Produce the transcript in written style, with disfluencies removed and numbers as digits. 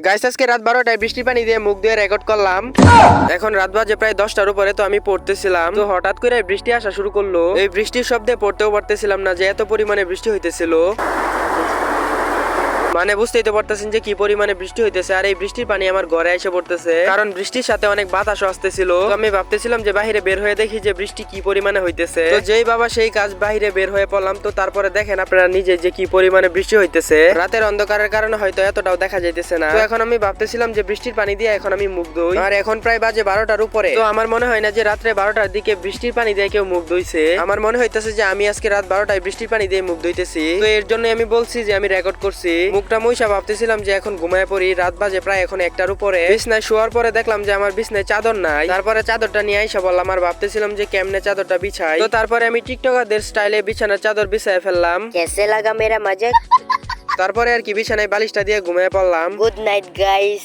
Guys আজকে রাত 12টায় বৃষ্টি পানি দিয়ে মুখ দিয়ে রেকর্ড করলাম। এখন রাত বাজে প্রায় 10টার উপরে, তো আমি পড়তেছিলাম, তো হঠাৎ করে বৃষ্টি আসা শুরু করলো। এই বৃষ্টির শব্দে পড়তেও পারতেছিলাম না যে এত পরিমাণে বৃষ্টি হইতেছিল। মানে বুঝতেই তো পারতেছেন যে কি পরিমাণে বৃষ্টি হইতেছে। আর এই বৃষ্টির পানি আমার ঘরে এসে পড়তেছে, কারণ বৃষ্টির সাথে অনেক বাতাসও আসতেছিল। তো আমি ভাবতেছিলাম যে বাইরে বের হয়ে দেখি যে বৃষ্টি কি পরিমাণে হইতেছে। তো যেই বাবা সেই কাজ, বাইরে বের হয়ে পড়লাম। তো তারপরে দেখেন আপনারা নিজে যে কি পরিমাণে বৃষ্টি হইতেছে। রাতের অন্ধকারের কারণে হয়তো এতটাও দেখা যাইতেছে না। তো এখন আমি ভাবতেছিলাম যে বৃষ্টির পানি দিয়ে এখন আমি মুখ ধুই। আর এখন প্রায় বাজে 12টার উপরে। তো আমার মনে হয় না যে রাত্রে 12টার দিকে বৃষ্টির পানি দিয়ে কেউ মুখ ধুইছে। আমার মনে হইতেছে যে আমি আজকে রাত 12টায় বৃষ্টির পানি দিয়ে মুখ ধুইতেছি। তো এর জন্য আমি বলছি যে আমি রেকর্ড করছি। মুখটা মুইসা ভাবতেছিলাম যে এখন ঘুমায় পড়ি। রাত বাজে প্রায় এখন 1টার উপরে। বিছনায় শোয়ার পরে দেখলাম যে আমার বিছনায় চাদর নাই। তারপরে চাদরটা নিয়ে আইসা বললাম, আর ভাবতেছিলাম যে কেমনে চাদরটা বিছাই। তো তারপরে আমি টিকটকারদের স্টাইলে বিছানার চাদর বিছায় ফেললাম। कैसे लगा मेरा मजाक? তারপরে আর কি বিছানায় বালিশটা দিয়ে ঘুমিয়ে পড়লাম। Good night guys.